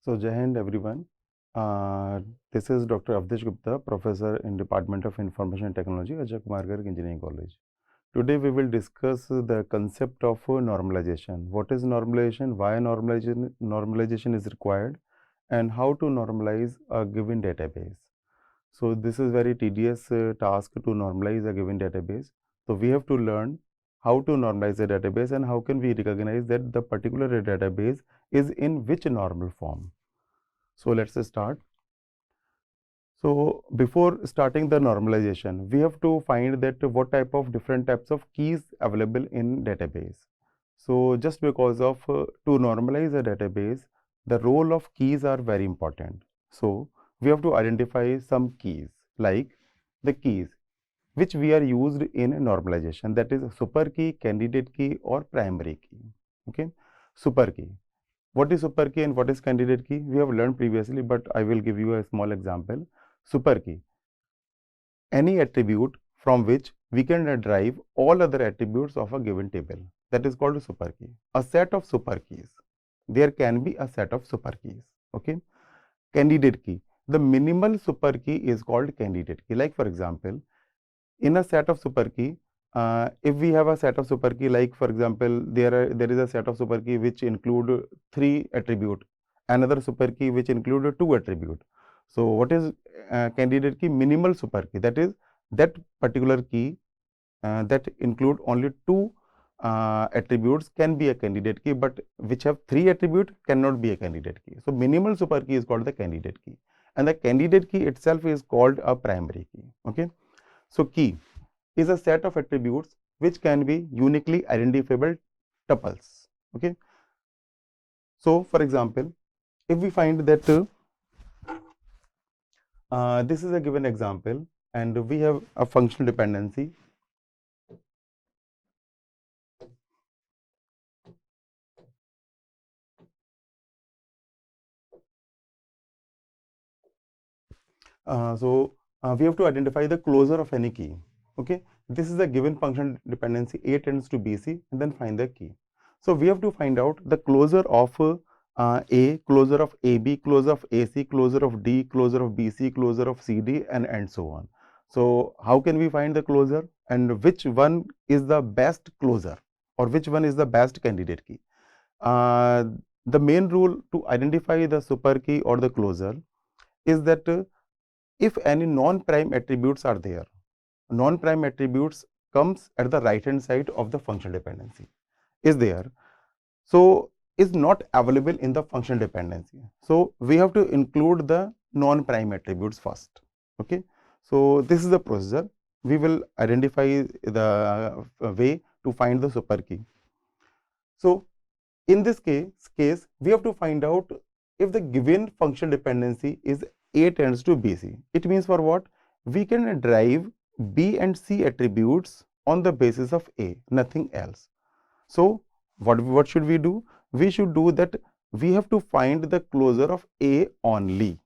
So, Jai Hind everyone. This is Dr. Avdhesh Gupta, Professor in Department of Information and Technology, Ajay Kumar Garg Engineering College. Today we will discuss the concept of normalization. What is normalization? Why normalization is required? And how to normalize a given database. So, this is very tedious task to normalize a given database. So, we have to learn how to normalize a database and how can we recognize that the particular database is in which normal form. So, let us start. So, before starting the normalization, we have to find that what type of different types of keys available in database. So, just because of to normalize a database, the role of keys are very important. So, we have to identify some keys like the keys which we are used in normalization, that is super key, candidate key or primary key. Okay, super key. What is super key and what is candidate key? We have learned previously, but I will give you a small example. Super key, any attribute from which we can derive all other attributes of a given table. That is called a super key. A set of super keys. There can be a set of super keys. Okay. Candidate key. The minimal super key is called candidate key. Like for example, in a set of super key, if we have a set of super key, like for example, there is a set of super key which include 3 attribute, another super key which include 2 attribute. So, what is candidate key? Minimal super key, that is that particular key that include only 2 attributes can be a candidate key, but which have 3 attribute cannot be a candidate key. So, minimal super key is called the candidate key, and the candidate key itself is called a primary key. Okay. So, key is a set of attributes which can be uniquely identifiable tuples. Okay. So, for example, if we find that this is a given example and we have a functional dependency. We have to identify the closure of any key. Okay, this is a given function dependency A tends to BC and then find the key. So, we have to find out the closure of A, closure of AB, closure of AC, closure of D, closure of BC, closure of CD and so on. So, how can we find the closure and which one is the best closure or which one is the best candidate key? The main rule to identify the super key or the closure is that if any non-prime attributes are there, non-prime attributes comes at the right hand side of the functional dependency is there. So, is not available in the functional dependency. So, we have to include the non-prime attributes first. Okay. So, this is the procedure. We will identify the way to find the super key. So, in this case, we have to find out if the given functional dependency is A tends to BC. It means for what? We can derive B and C attributes on the basis of A, nothing else. So, what should we do? We should do that we have to find the closure of A only.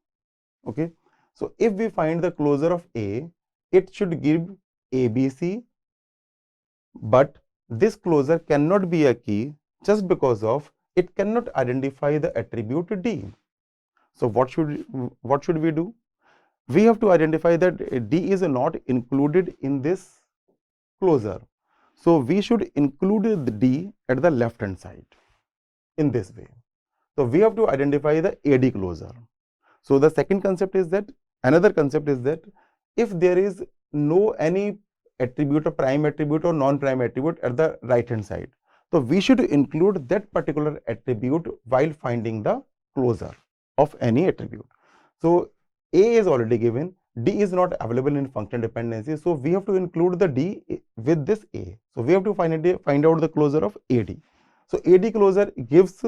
Okay. So, if we find the closure of A, it should give ABC, but this closure cannot be a key just because of it cannot identify the attribute D. So, what should we do? We have to identify that D is not included in this closure. So, we should include the D at the left hand side in this way. So, we have to identify the AD closure. So, the second concept is that another concept is that if there is no any attribute or prime attribute or non-prime attribute at the right hand side, so we should include that particular attribute while finding the closure of any attribute. So, A is already given, D is not available in functional dependency. So, we have to include the D with this A. So, we have to find out the closure of AD. So, AD closure gives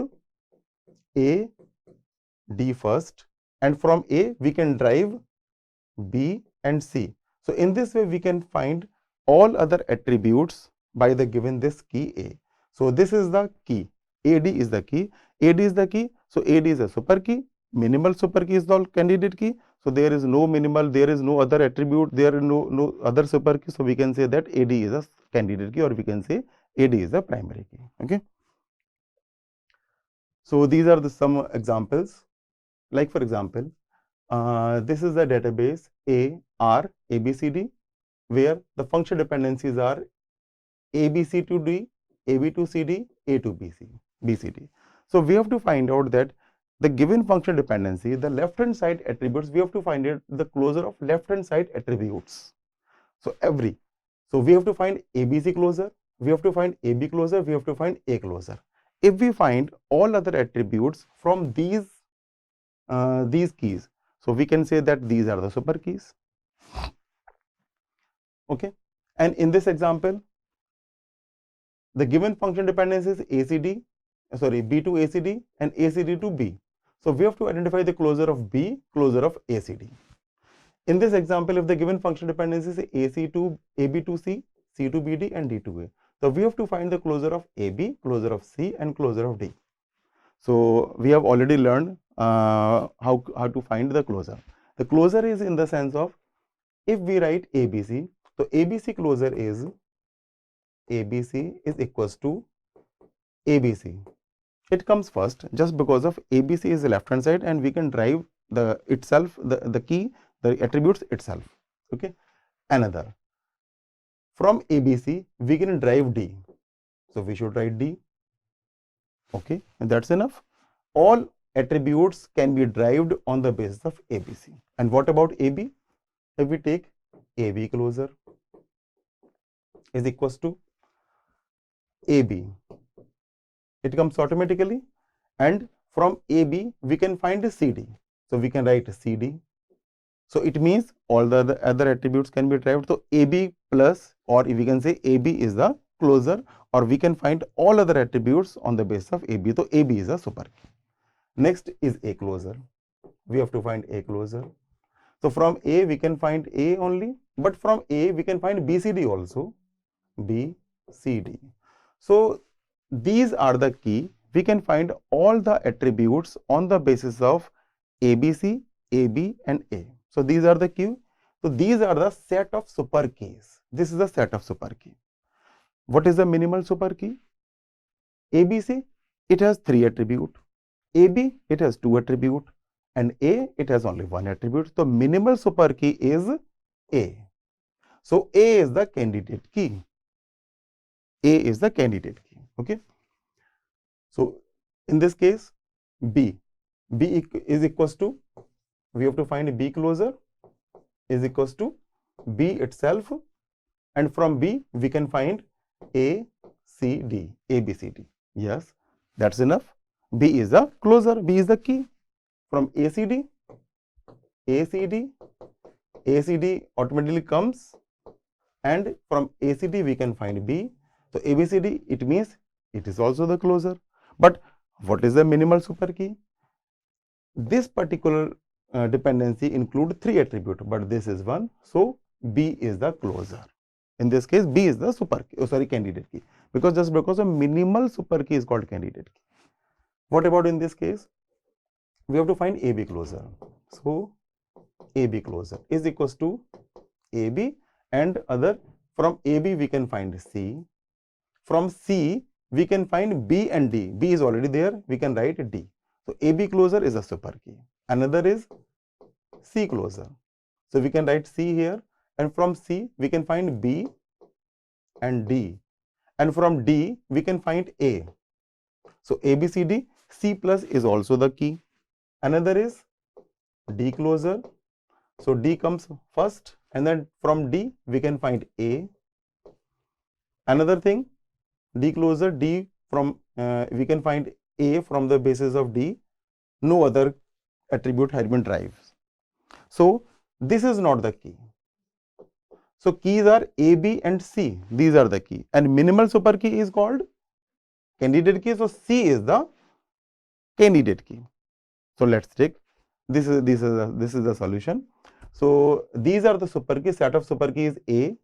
A, D first, and from A we can derive B and C. So, in this way we can find all other attributes by the given this key A. So, this is the key, AD is the key, AD is the key. So, AD is a super key, minimal super key is the candidate key. So, there is no minimal, there is no other attribute, there is no other super key. So, we can say that AD is a candidate key or we can say AD is a primary key. Okay. So, these are some examples. Like for example, this is the database ABCD, where the function dependencies are ABC to D, AB to CD, A to BCD. So we have to find out that the given function dependency, the left hand side attributes, we have to find it the closure of left hand side attributes. So we have to find ABC closure, we have to find AB closure, we have to find A closure. If we find all other attributes from these keys, so we can say that these are the super keys. Okay, and in this example, the given function dependency is B to ACD and ACD to B. So we have to identify the closure of B, closure of ACD. In this example, if the given function dependency is AB to C, C to BD and D to A. So we have to find the closure of AB, closure of C and closure of D. So we have already learned how to find the closure. The closure is in the sense of, if we write ABC, so ABC closure is ABC is equals to ABC. It comes first just because of ABC is the left hand side and we can drive the attributes itself. Okay. Another, from ABC we can drive D. So we should write D. Okay, and that's enough. All attributes can be derived on the basis of ABC. And what about AB? If we take AB closure is equals to AB, it comes automatically, and from AB we can find CD. So we can write CD. So it means all the other attributes can be derived. So AB plus, or we can say AB is the closure, or we can find all other attributes on the basis of AB. So AB is a super key. Next is A closure. We have to find A closure. So from A we can find A only, but from A we can find BCD also. BCD. So these are the key. We can find all the attributes on the basis of ABC, AB and A. So these are the key. So these are the set of super keys. This is the set of super key. What is the minimal super key? ABC, it has 3 attributes. AB, it has 2 attributes. And A, it has only 1 attribute. So minimal super key is A. So A is the candidate key. A is the candidate key. Okay. So in this case, B is equals to, we have to find B closure is equals to B itself, and from B we can find A, C, D, A, B, C, D. Yes, that's enough. B is the closure, B is the key. From ACD, ACD automatically comes, and from ACD we can find B. So ABCD, it means it is also the closure. But what is the minimal super key? This particular dependency includes 3 attributes, but this is 1. So B is the closure. In this case, B is the super key, candidate key, because just because a minimal super key is called candidate key. What about in this case? We have to find AB closure. So AB closure is equals to AB, and other, from AB we can find C. From C we can find B and D. B is already there, we can write D. So AB closure is a super key. Another is C closure. So we can write C here, and from C we can find B and D, and from D we can find A. So ABCD, C plus is also the key. Another is D closure. So D comes first, and then from D we can find A. Another thing, D closure, D from we can find A from the basis of D. No other attribute has been derived. So this is not the key. So keys are A, B and C. These are the key, and minimal super key is called candidate key. So C is the candidate key. So let's take this is the solution. So these are the super keys. Set of super keys A,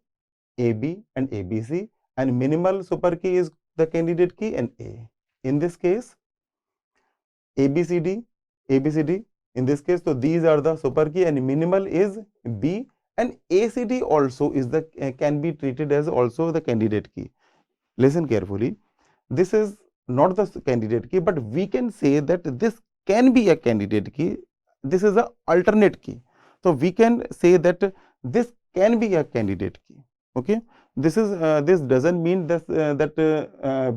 AB and ABC, and minimal super key is the candidate key and A. In this case, ABCD in this case. So these are the super key, and minimal is B, and ACD also is the can be treated as also the candidate key. Listen carefully. This is not the candidate key, but we can say that this can be a candidate key this is a alternate key. So we can say that this can be a candidate key. Okay, this is this doesn't mean that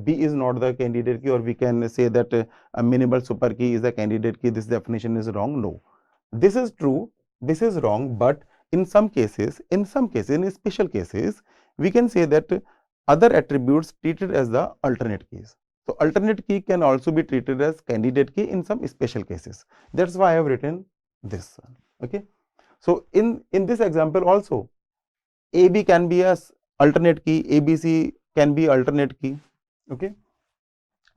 B is not the candidate key, or we can say that a minimal super key is a candidate key. This definition is wrong. No, this is true. This is wrong. But in some cases, in special cases, we can say that other attributes treated as the alternate keys. So alternate key can also be treated as candidate key in some special cases. That's why I have written this. Okay. So in this example also, AB can be as alternate key, ABC can be alternate key. Okay.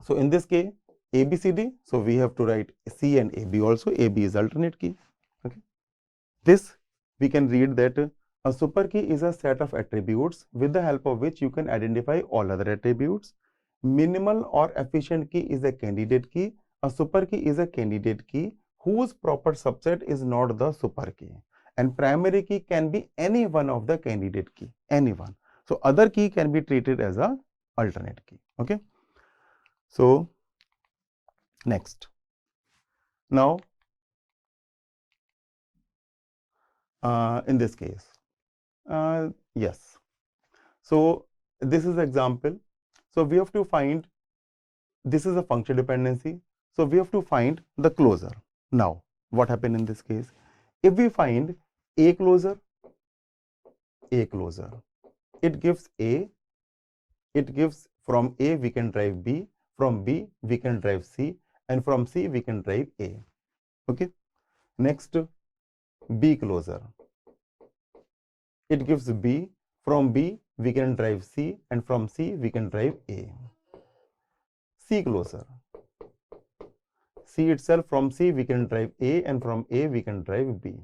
So in this case, ABCD, so we have to write C and AB also. AB is alternate key. Okay. This we can read that a super key is a set of attributes with the help of which you can identify all other attributes. Minimal or efficient key is a candidate key. A super key is a candidate key whose proper subset is not the super key. And primary key can be any one of the candidate key, any one. So other key can be treated as a alternate key. Okay. So next, now in this case, yes. So this is example. So we have to find, this is a function dependency. So we have to find the closure. Now what happened in this case? If we find a closure, it gives A, it gives from A we can drive B, from B we can drive C, and from C we can drive A. Okay. Next, B closure, it gives B, from B we can drive C, and from C we can drive A. C closure, C itself, from C we can drive A, and from A we can drive B.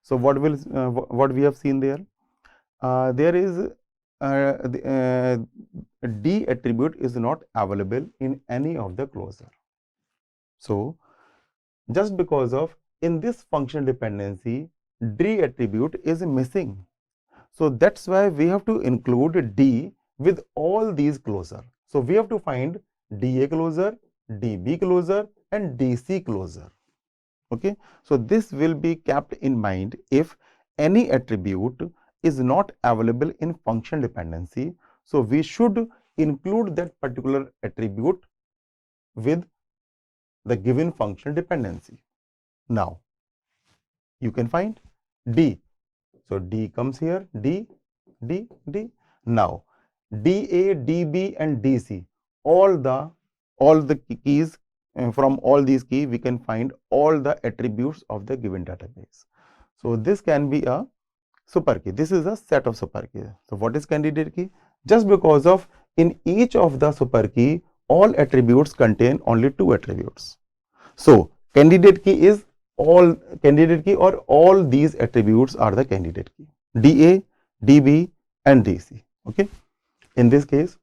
So what we have seen there? There is D attribute is not available in any of the closure. So just because of in this function dependency, D attribute is missing. So that's why we have to include D with all these closure. So we have to find DA closure, DB closure, and DC closure. Okay. So this will be kept in mind if any attribute is not available in function dependency. So we should include that particular attribute with the given function dependency. Now you can find D. So D comes here, D. Now DA, DB, and DC, all the keys. From all these keys, we can find all the attributes of the given database. So this can be a super key. This is a set of super key. So what is candidate key? Just because of in each of the super key, all attributes contain only two attributes. So candidate key is all candidate key, or all these attributes are the candidate key. DA, DB, and DC. Okay. In this case,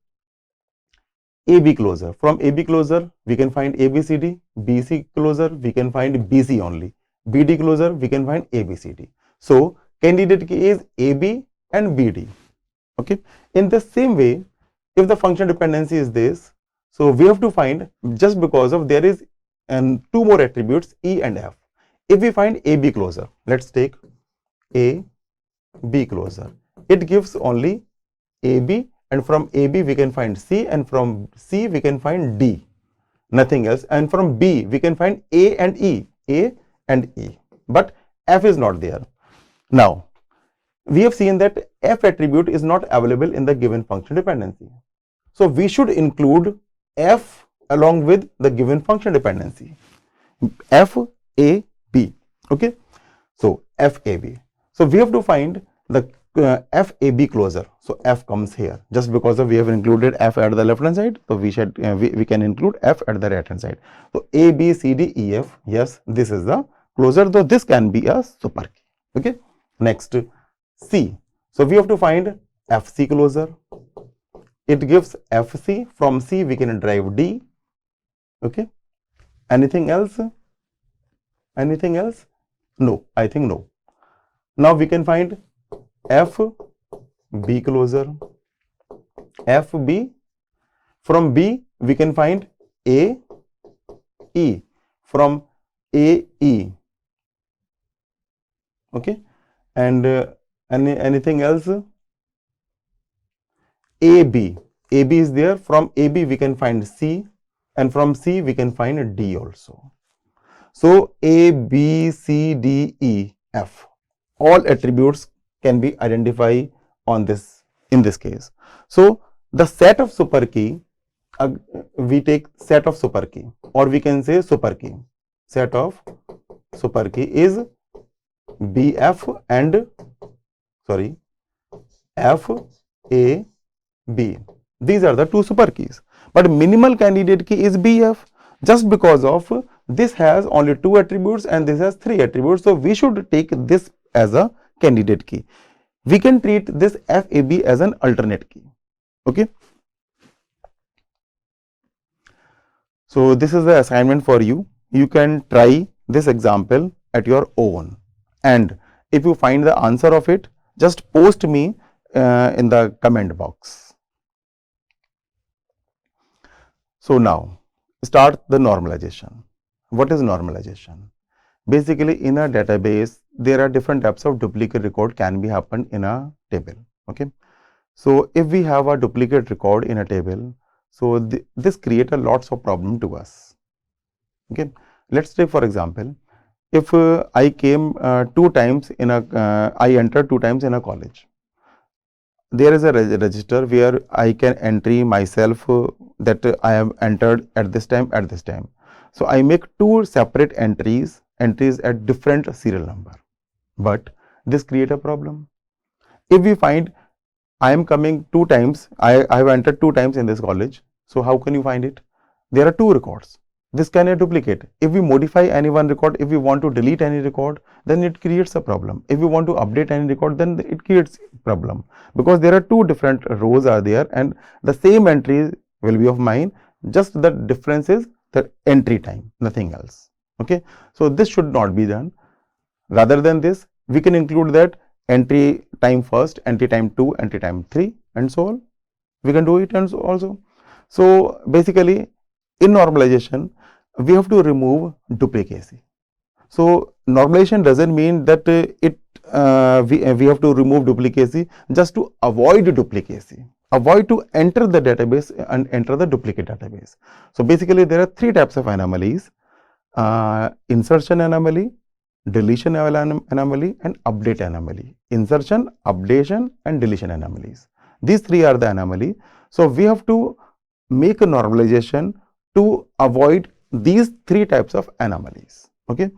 AB closure. From AB closure, we can find ABCD. BC closure, we can find BC only. BD closure, we can find ABCD. So candidate key is AB and BD. Okay. In the same way, if the function dependency is this, so we have to find, just because of there is two more attributes, E and F. If we find AB closure, let's take AB closure. It gives only AB, and from AB we can find C, and from C we can find D, nothing else, and from B we can find A and E, but F is not there. Now we have seen that F attribute is not available in the given function dependency. So we should include F along with the given function dependency, F A B. Okay. So F A B. So we have to find the FAB closure. So F comes here, just because of we have included F at the left hand side. So we should we can include F at the right hand side. So A, B, C, D, E, F. Yes, this is the closure, though this can be a super key. Okay. Next, C. So we have to find FC closure. It gives FC. From C we can derive D. Okay. Anything else? Anything else? No, I think no. Now we can find FB closure. FB. From B we can find A, E. From A, E. Okay, and anything else? AB. AB is there. From AB we can find C, and from C we can find D also. So A, B, C, D, E, F. All attributes can be identified on this in this case. So the set of super key, we take set of super key, or we can say super key. Set of super key is BF and F, A, B. These are the two super keys. But minimal candidate key is BF, just because of this has only 2 attributes and this has 3 attributes. So we should take this as a candidate key. We can treat this FAB as an alternate key. Okay. So this is the assignment for you. You can try this example at your own, and if you find the answer of it, just post me in the comment box. So now start the normalization. What is normalization? Basically, in a database, there are different types of duplicate record can be happened in a table. Okay. So if we have a duplicate record in a table, so this create a lots of problem to us. Okay. Let's take for example, if I came 2 times in a, I entered 2 times in a college. There is a register where I can entry myself that I have entered at this time, at this time. So I make 2 separate entries at different serial number, but this create a problem. If we find I am coming 2 times, I have entered 2 times in this college. So how can you find it? There are 2 records. This can a duplicate. If we modify any one record, if we want to delete any record, then it creates a problem. If we want to update any record, then it creates problem, because there are 2 different rows are there and the same entry will be of mine, just the difference is the entry time, nothing else. Okay. So this should not be done. Rather than this, we can include that entry time first, entry time 2, entry time 3, and so on. We can do it and so also. So basically, in normalization, we have to remove duplicacy. So normalization doesn't mean that we have to remove duplicacy just to avoid duplicacy, avoid to enter the database and enter the duplicate database. So basically, there are 3 types of anomalies: insertion anomaly, deletion anomaly, and update anomaly. Insertion, updation, and deletion anomalies. These 3 are the anomaly. So we have to make a normalization to avoid these 3 types of anomalies. Okay.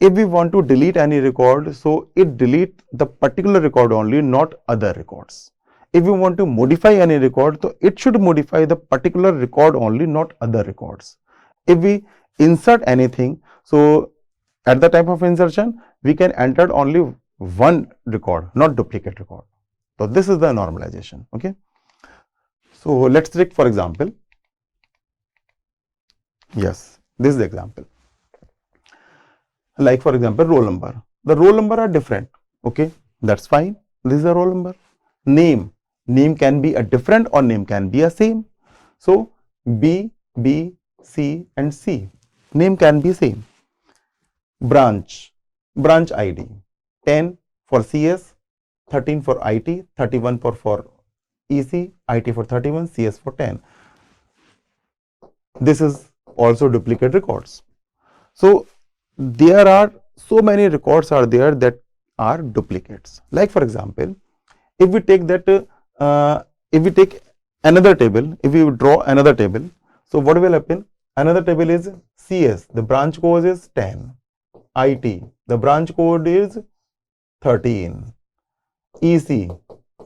If we want to delete any record, so it delete the particular record only, not other records. If we want to modify any record, so it should modify the particular record only, not other records. If we insert anything, so at the time of insertion, we can enter only one record, not duplicate record. So this is the normalization. Okay. So let's take for example. Yes, this is the example. Like for example, roll number. The roll number are different. Okay, that's fine. This is a roll number. Name can be a different or name can be a same. So B, C and C. Name can be same. Branch ID. 10 for CS, 13 for IT, 31 for EC, IT for 31, CS for 10. This is also duplicate records. So there are so many records are there that are duplicates. Like for example, if we take that, if we take another table, if we draw another table, so what will happen? Another table is CS, the branch code is 10. IT, the branch code is 13. EC,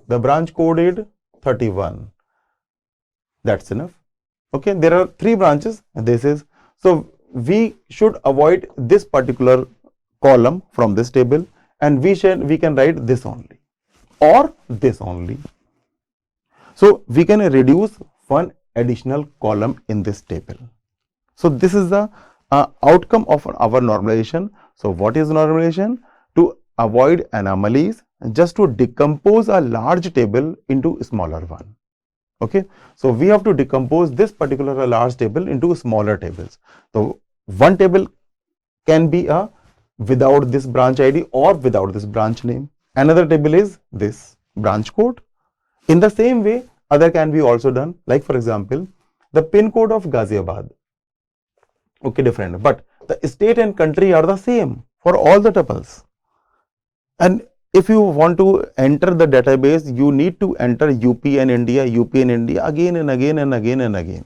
the branch code is 31. That's enough. Okay, there are 3 branches. This is, so we should avoid this particular column from this table, and we can write this only or this only. So we can reduce one additional column in this table. So this is the outcome of our normalization. So what is normalization? To avoid anomalies, just to decompose a large table into a smaller one. Okay, so we have to decompose this particular large table into smaller tables. So one table can be a without this branch ID or without this branch name. Another table is this branch code. In the same way, other can be also done. Like for example, the pin code of Ghaziabad. Okay, different, but the state and country are the same for all the tuples. And if you want to enter the database, you need to enter UP and India again and again and again and again.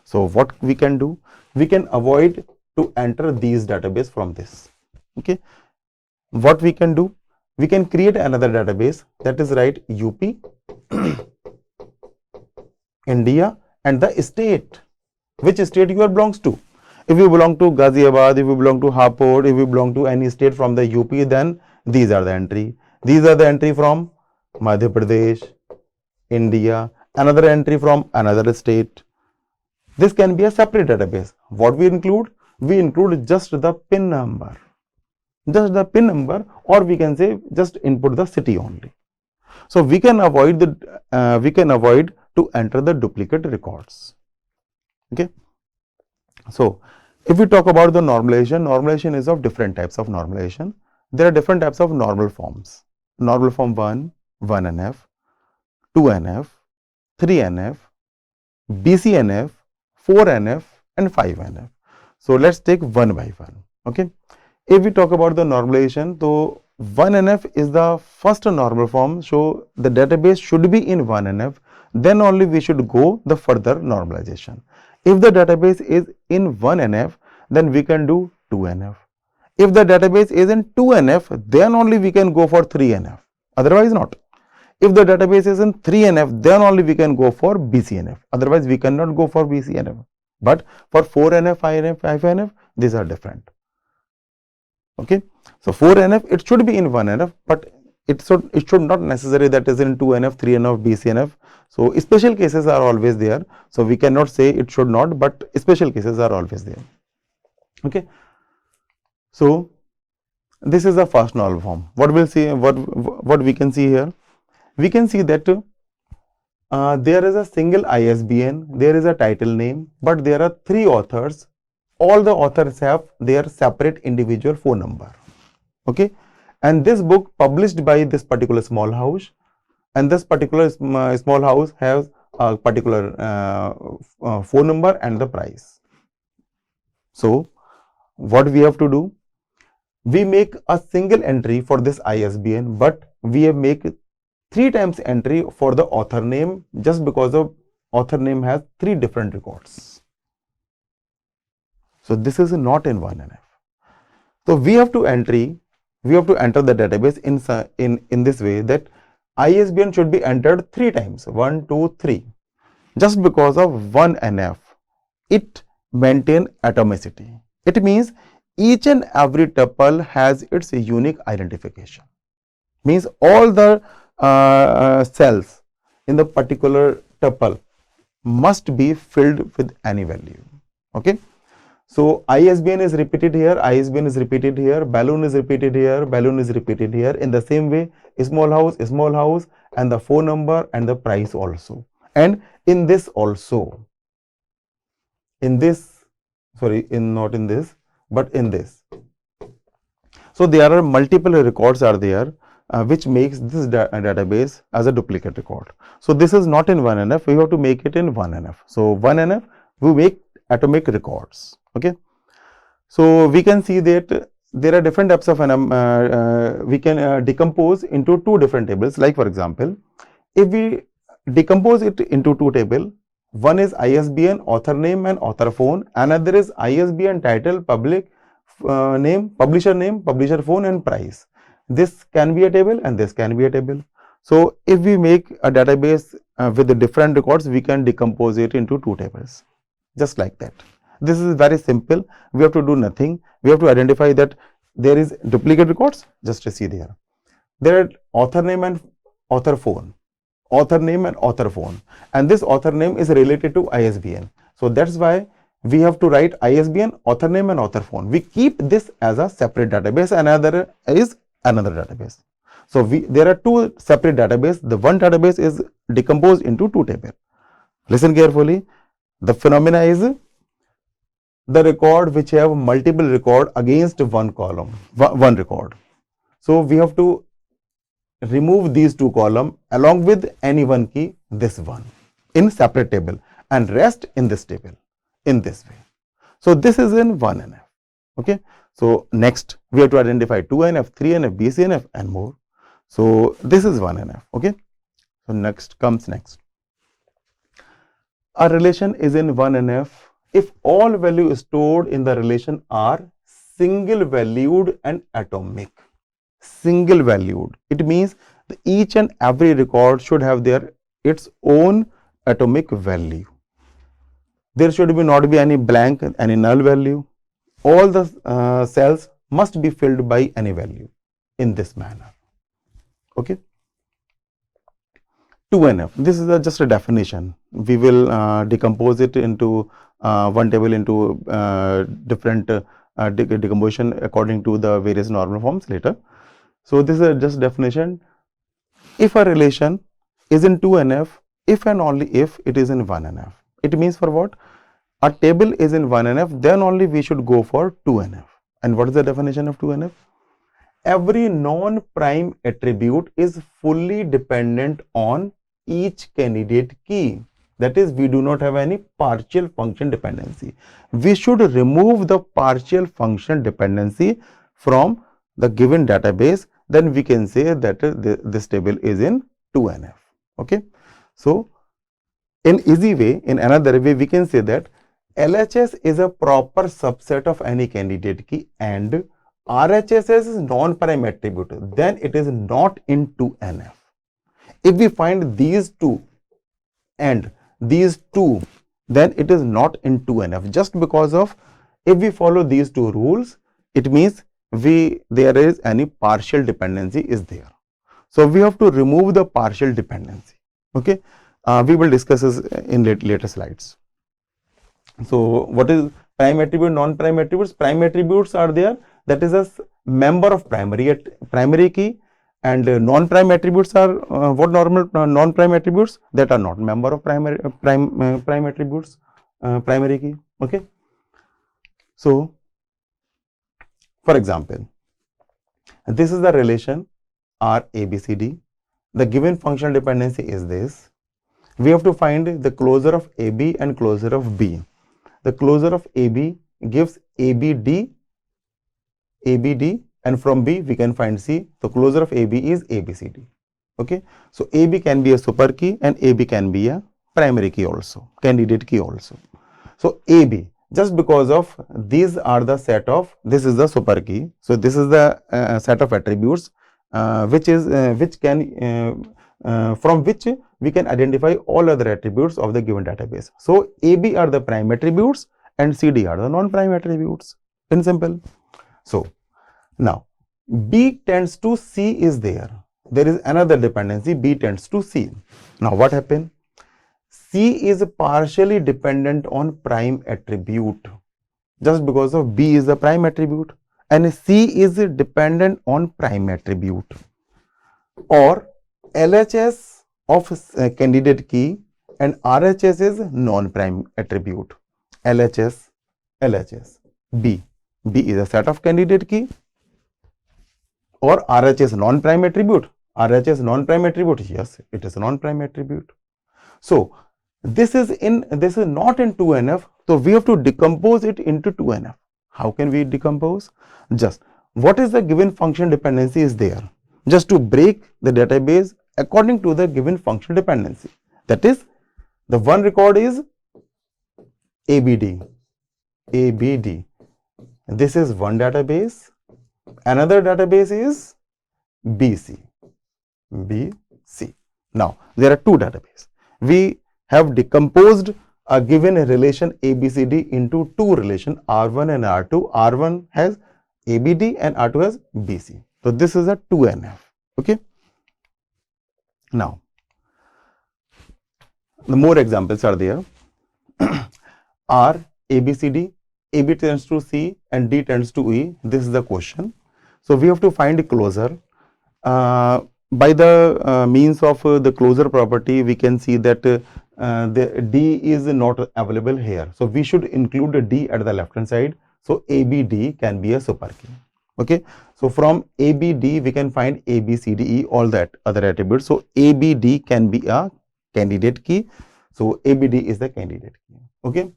So what we can do? We can avoid to enter these database from this. Okay. What we can do? We can create another database, that is right, UP, India, and the state, which state you are belongs to. If you belong to Ghaziabad, if you belong to Hapur, if you belong to any state from the UP, then these are the entry. These are the entry from Madhya Pradesh, India, another entry from another state. This can be a separate database. What we include? We include just the PIN number. Just the PIN number, or we can say just input the city only. So we can avoid to enter the duplicate records. Okay. So if we talk about the normalization, normalization is of different types of normalization. There are different types of normal forms. Normal form 1, 1NF, 2NF, 3NF, BCNF, 4NF, and 5NF. So let's take one by one. Okay. If we talk about the normalization, so 1NF is the first normal form. So the database should be in 1NF. Then only we should go the further normalization. If the database is in 1NF, then we can do 2NF. If the database is in 2NF, then only we can go for 3NF. Otherwise not. If the database is in 3NF, then only we can go for BCNF. Otherwise we cannot go for BCNF. But for 4NF, 5NF, 5NF, these are different. Okay. So 4NF, it should be in 1NF, but it should not necessarily that is in 2NF, 3NF, BCNF. So special cases are always there. So we cannot say it should not, but special cases are always there. Okay. So this is the first normal form. What we'll see, what we can see here, we can see that there is a single ISBN, there is a title name, but there are 3 authors. All the authors have their separate individual phone number. Okay. And this book published by this particular small house, and this particular small house has a particular phone number and the price. So what we have to do? We make a single entry for this ISBN, but we have make 3 times entry for the author name, just because the author name has 3 different records. So this is not in 1NF. So we have to enter the database in this way, that ISBN should be entered 3 times, 1, 2, 3. Just because of 1NF, it maintains atomicity. It means each and every tuple has its unique identification. Means all the cells in the particular tuple must be filled with any value. Okay. So ISBN is repeated here, ISBN is repeated here, balloon is repeated here, balloon is repeated here. In the same way, small house, and the phone number and the price also. And in this also, in this, sorry, not in this, but in this. So there are multiple records are there, which makes this database as a duplicate record. So this is not in 1NF, we have to make it in 1NF. So 1NF, we make atomic records. Okay. So we can see that there are different types of we can decompose into 2 different tables. Like for example, if we decompose it into 2 tables, one is ISBN, author name and author phone, another is ISBN title, public name, publisher phone and price. This can be a table and this can be a table. So if we make a database with the different records, we can decompose it into 2 tables, just like that. This is very simple. We have to do nothing. We have to identify that there is duplicate records. Just to see there. There are author name and author phone. Author name and author phone. And this author name is related to ISBN. So that's why we have to write ISBN, author name and author phone. We keep this as a separate database. Another is another database. So there are 2 separate databases. The one database is decomposed into 2 tables. Listen carefully. The phenomena is the record which have multiple record against one column, one record. So we have to remove these two columns along with any one key, this one, in separate table, and rest in this table in this way. So this is in 1NF. Okay. So next we have to identify 2NF, 3NF, BCNF and more. So this is 1NF. Okay. So next comes next. A relation is in 1NF if all values stored in the relation are single valued and atomic. Single valued. It means each and every record should have its own atomic value. There should not be any blank, any null value. All the cells must be filled by any value in this manner. Okay. 2NF. This is just a definition. We will decompose it into one table into different decomposition according to the various normal forms later. So this is just definition. If a relation is in 2NF, if and only if it is in 1NF. It means for what? A table is in 1NF, then only we should go for 2NF. And what is the definition of 2NF? Every non-prime attribute is fully dependent on each candidate key. That is, we do not have any partial function dependency. We should remove the partial function dependency from the given database. Then we can say that this table is in 2NF. Okay. So in easy way, in another way, we can say that LHS is a proper subset of any candidate key and RHS is non-prime attribute, then it is not in 2NF. If we find these two and these two, then it is not in 2NF. Just because of, if we follow these two rules, it means there is any partial dependency is there. So we have to remove the partial dependency. Okay. We will discuss this in later slides. So what is prime attribute, non-prime attributes? Prime attributes are there, that is a member of primary key, and non-prime attributes are what normal non-prime attributes that are not member of prime attributes, primary key. Okay. So for example, this is the relation R ABCD. The given functional dependency is this. We have to find the closure of AB and closure of B. The closure of AB gives ABD, and from B we can find C. The closure of AB is ABCD. Okay. So AB can be a super key and AB can be a primary key also, candidate key also. So AB, just because of these are the set of, this is the super key. So this is the set of attributes from which we can identify all other attributes of the given database. So AB are the prime attributes and CD are the non-prime attributes, in simple. So now B tends to C is there. There is another dependency, B tends to C. Now what happened? C is partially dependent on prime attribute, just because of B is the prime attribute, and C is dependent on prime attribute. Or LHS of candidate key and RHS is non-prime attribute. LHS, B is a set of candidate key, or RHS non-prime attribute. RHS non-prime attribute, yes, it is a non-prime attribute. So this is not in 2NF, so we have to decompose it into 2NF. How can we decompose? Just what is the given function dependency is there, just to break the database according to the given functional dependency. That is, the one record is ABD. This is one database. Another database is BC. Now there are two databases. We have decomposed a given relation ABCD into two relations R1 and R2. R1 has ABD and R2 has BC. So this is a 2NF. Okay. Now the more examples are there. R ABCD, AB tends to C and D tends to E. This is the question. So we have to find a closure. By the means of the closure property, we can see that the D is not available here. So we should include a D at the left hand side. So ABD can be a super key. Okay. So from ABD we can find ABCDE, all that other attributes. So ABD can be a candidate key. So ABD is the candidate key. Okay.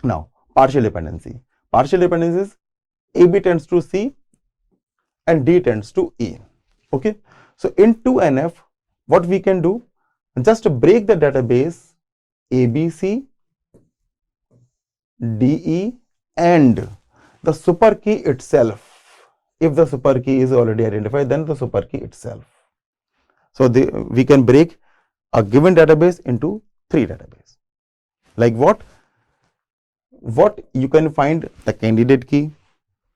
Now partial dependency. Partial dependency is AB tends to C and D tends to E. Okay. So in 2NF, what we can do, just break the database ABC, DE and the super key itself. If the super key is already identified, then the super key itself. So we can break a given database into 3 databases. Like what? What you can find the candidate key.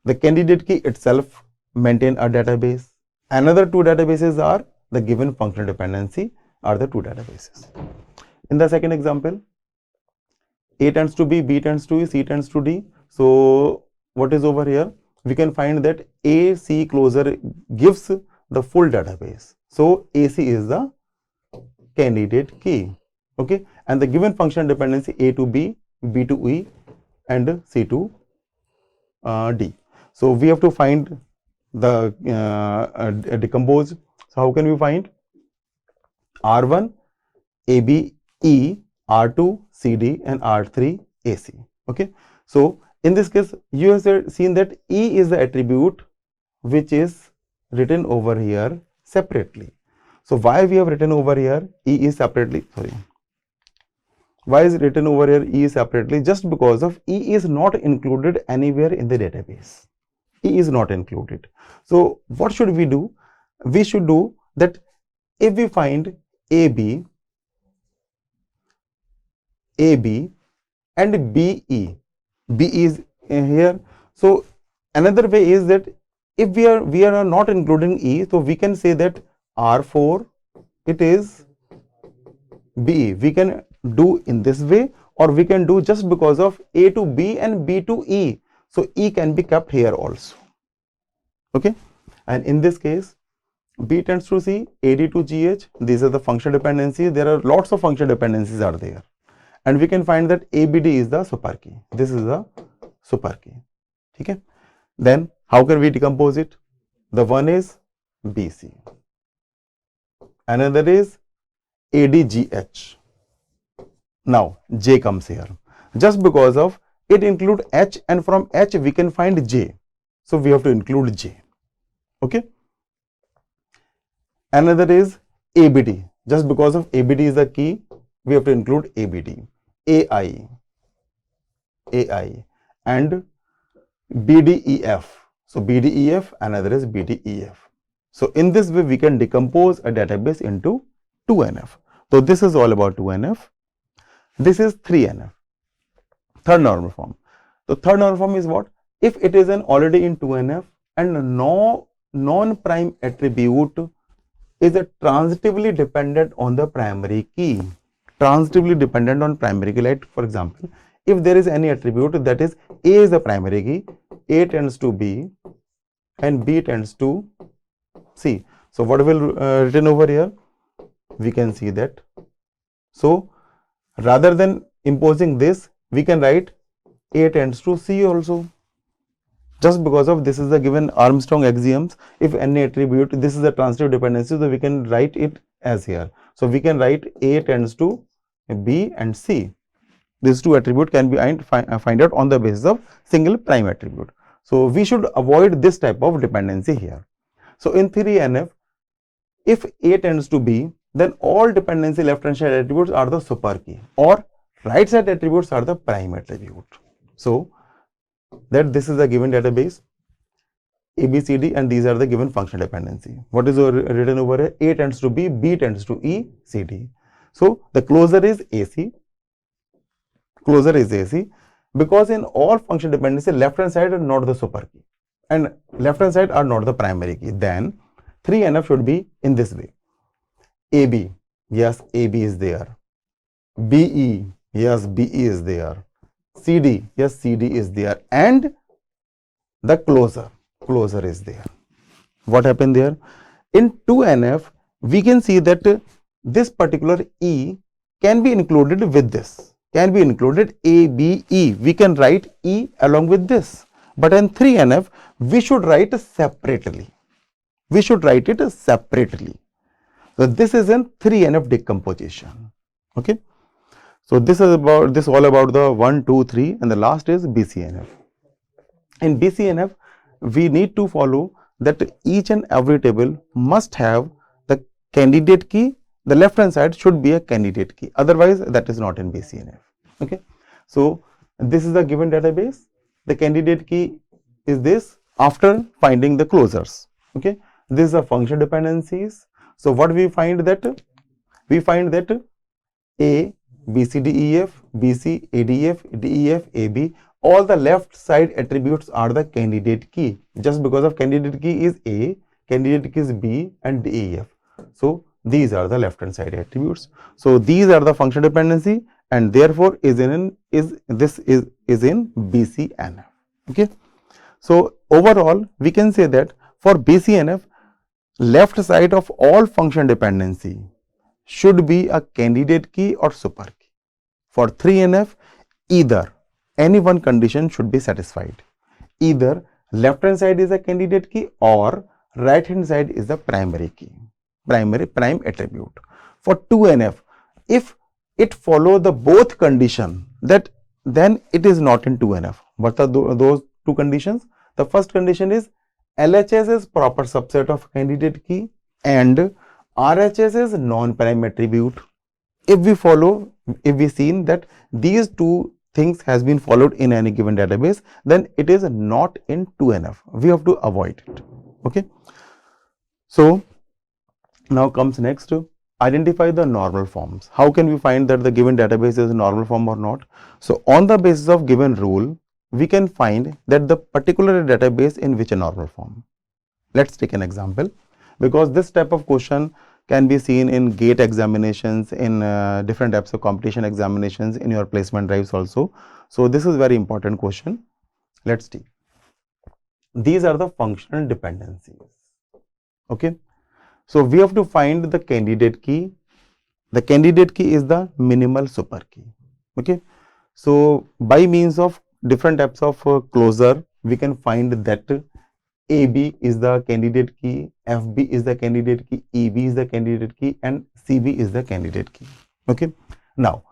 The candidate key itself maintain a database. Another 2 databases are the given functional dependency are the 2 databases. In the second example, A tends to B, B tends to E, C tends to D. So what is over here? We can find that AC closure gives the full database. So AC is the candidate key. Okay, and the given functional dependency A to B, B to E, and C to D. So we have to find the decompose. So how can we find? R1 ABE, R2 CD and R3 AC. Okay. So in this case you have seen that E is the attribute which is written over here separately. So why we have written over here E is separately, why is it written over here E is separately? Just because of E is not included anywhere in the database. E is not included. So what should we do? We should do that if we find AB and BE, BE is here. So another way is that if we are not including E, so we can say that R4 it is BE. We can do in this way, or we can do just because of A to B and B to E. So E can be kept here also. Okay, and in this case B tends to C, AD to GH. These are the functional dependencies. There are lots of functional dependencies are there, and we can find that ABD is the super key. This is the super key. Okay. Then how can we decompose it? The one is BC, another is ADGH. Now J comes here just because of it include H, and from H we can find J. So we have to include J. Okay. Another is ABD. Just because of ABD is the key, we have to include ABD, AI, and BDEF. So BDEF, another is BDEF. So in this way we can decompose a database into 2NF. So this is all about 2NF. This is 3NF, third normal form. So third normal form is what? If it is an already in 2NF and no non-prime attribute is a transitively dependent on the primary key. Transitively dependent on primary key. Like for example, if there is any attribute that is A is the primary key, A tends to B and B tends to C. So what will written over here? We can see that. So rather than imposing this, we can write A tends to C also. Just because of this is the given Armstrong axioms. If any attribute, this is a transitive dependency, so we can write it as here. So we can write A tends to B and C. These two attributes can be find out on the basis of single prime attribute. So we should avoid this type of dependency here. So in 3NF, if A tends to B, then all dependency left hand side attributes are the super key, or right side attributes are the prime attribute. So that this is a given database ABCD, and these are the given functional dependency. What is written over here? A tends to B, B tends to E, C, D. So the closure is AC. Closure is AC because in all functional dependency left hand side are not the super key and left hand side are not the primary key. Then 3NF should be in this way. AB, yes, AB is there. BE, yes, BE is there. CD, yes, CD is there, and the closure is there. What happened there? In 2NF, we can see that this particular E can be included with this, can be included A, B, E. We can write E along with this. But in 3NF, we should write separately. We should write it separately. So this is in 3NF decomposition. Okay. So this is about this all about the 1, 2, 3, and the last is BCNF. In BCNF, we need to follow that each and every table must have the candidate key. The left hand side should be a candidate key. Otherwise, that is not in BCNF. Okay. So this is the given database. The candidate key is this after finding the closures. Okay. This is a function dependencies. So what we find that? We find that A, B, C, D, E, F, B, C, A, D, F, D, E, F, A, B, all the left side attributes are the candidate key. Just because of candidate key is A, candidate key is B and D, E, F. So these are the left hand side attributes. So these are the function dependency, and therefore is in BCNF. Okay. So overall we can say that for BCNF, left side of all function dependency should be a candidate key or super key. For 3NF, either any one condition should be satisfied. Either left hand side is a candidate key or right hand side is the primary key, prime attribute. For 2NF, if it follow the both condition, that then it is not in 2NF. What are those two conditions? The first condition is LHS is proper subset of candidate key and RHS is non-prime attribute. If we seen that these two things has been followed in any given database, then it is not in 2NF. We have to avoid it. Okay. So now comes next to identify the normal forms. How can we find that the given database is a normal form or not? So on the basis of given rule, we can find that the particular database in which a normal form. Let's take an example, because this type of question can be seen in GATE examinations, in different types of competition examinations, in your placement drives also. So this is very important question. Let's see. These are the functional dependencies. Okay. So we have to find the candidate key. The candidate key is the minimal super key. Okay. So by means of different types of closure, we can find that AB is the candidate key, FB is the candidate key, EB is the candidate key, and CB is the candidate key. Okay. Now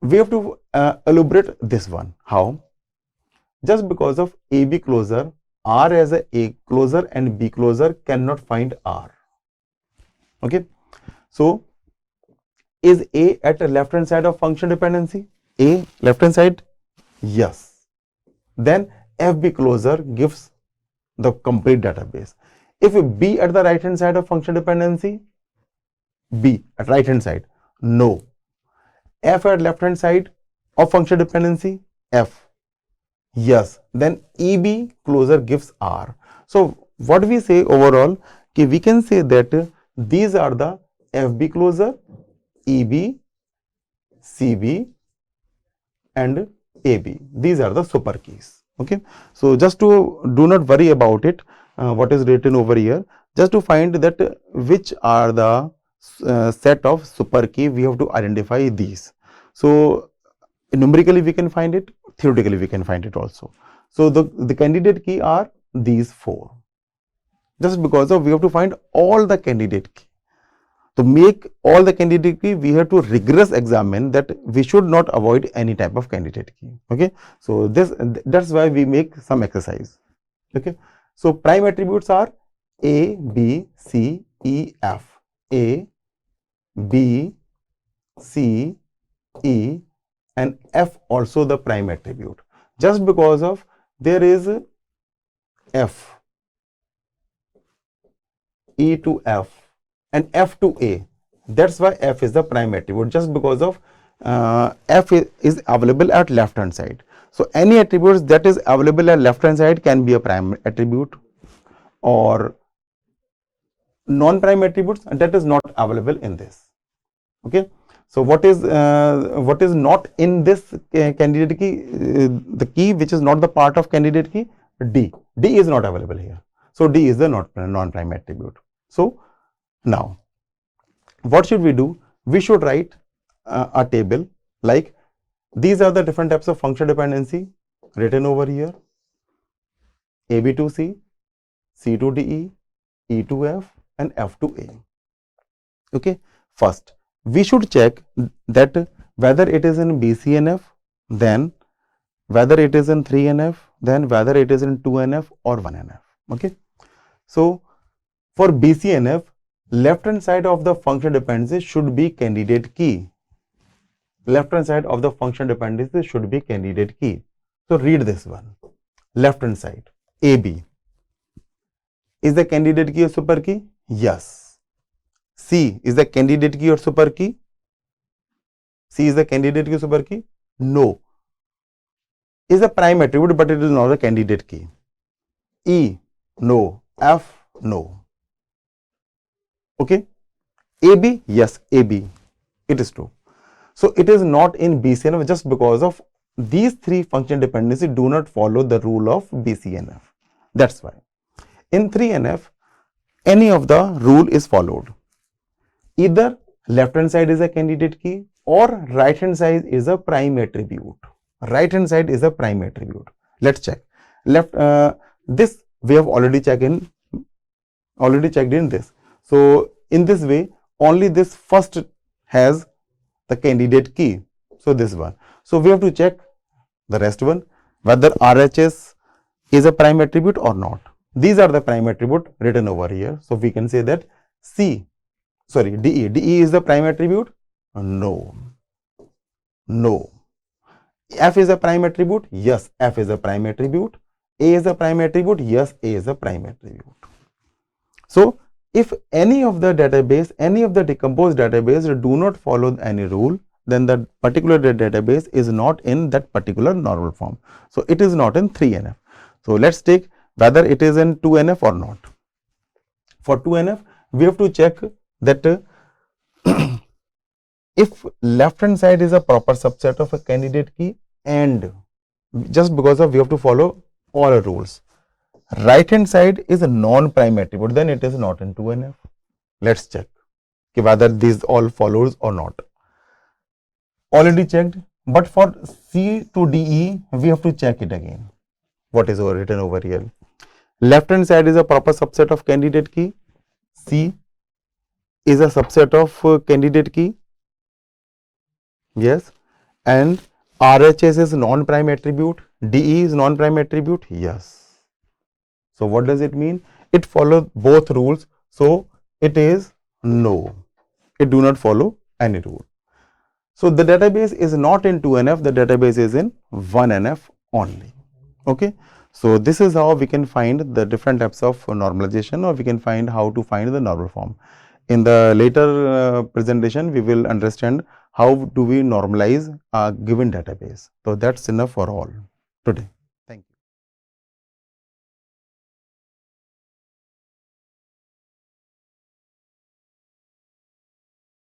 we have to elaborate this one. How? Just because of AB closure, R as a closure and B closure cannot find R. Okay. So is A at the left hand side of function dependency? A left hand side? Yes. Then FB closure gives the complete database. If B at the right hand side of function dependency, B at right hand side, no. F at left hand side of function dependency, F, yes. Then EB closure gives R. So what we say overall, we can say that these are the FB closure, EB, CB and AB. These are the super keys. Okay. So just to do not worry about it, what is written over here, just to find that which are the set of super key, we have to identify these. So numerically we can find it, theoretically we can find it also. So the candidate key are these four. Just because of we have to find all the candidate key. To make all the candidate key, we have to rigorous examine that we should not avoid any type of candidate key. Okay. So that's why we make some exercise. Okay. So prime attributes are A, B, C, E, F. A, B, C, E and F also the prime attribute. Just because of there is F, E to F and F to A. That's why F is the prime attribute, just because of F is available at left hand side. So any attributes that is available at left hand side can be a prime attribute, or non-prime attributes that is not available in this. Okay. So what is not in this candidate key, the key which is not the part of candidate key? D is not available here. So D is the non-prime attribute. So now what should we do? We should write a table like these are the different types of functional dependency written over here: AB to C, C to DE, E to F, and F to A. Okay, first we should check that whether it is in BCNF, then whether it is in 3NF, then whether it is in 2NF or 1NF. Okay, so for BCNF, left hand side of the function dependency should be candidate key. Left hand side of the function dependency should be candidate key. So read this one. Left hand side AB is the candidate key or super key? Yes. C is the candidate key or super key? C is the candidate key or super key? No. Is a prime attribute, but it is not a candidate key. E, no. F, no. Okay. AB, yes, AB, it is true. So it is not in BCNF just because of these three function dependencies do not follow the rule of BCNF. That's why. In 3NF, any of the rule is followed. Either left hand side is a candidate key or right hand side is a prime attribute. Right hand side is a prime attribute. Let's check. This we have already checked in this. So in this way, only this first has the candidate key. So this one. So we have to check the rest one whether RHS is a prime attribute or not. These are the prime attribute written over here. So we can say that DE is the prime attribute? No. No. F is a prime attribute? Yes, F is a prime attribute. A is a prime attribute? Yes, A is a prime attribute. So if any of the database, any of the decomposed database do not follow any rule, then that particular database is not in that particular normal form. So it is not in 3NF. So let's take whether it is in 2NF or not. For 2NF, we have to check that if left hand side is a proper subset of a candidate key, and just because of we have to follow all rules. Right hand side is a non-prime attribute, then it is not in 2NF. Let's check whether these all follows or not. Already checked, but for C to DE, we have to check it again. What is written over here? Left hand side is a proper subset of candidate key. C is a subset of candidate key. Yes. And RHS is non-prime attribute. DE is non-prime attribute. Yes. So what does it mean? It follows both rules. So it is no. It do not follow any rule. So the database is not in 2NF. The database is in 1NF only. Okay. So this is how we can find the different types of normalization, or we can find how to find the normal form. In the later presentation, we will understand how do we normalize a given database. So that's enough for all today.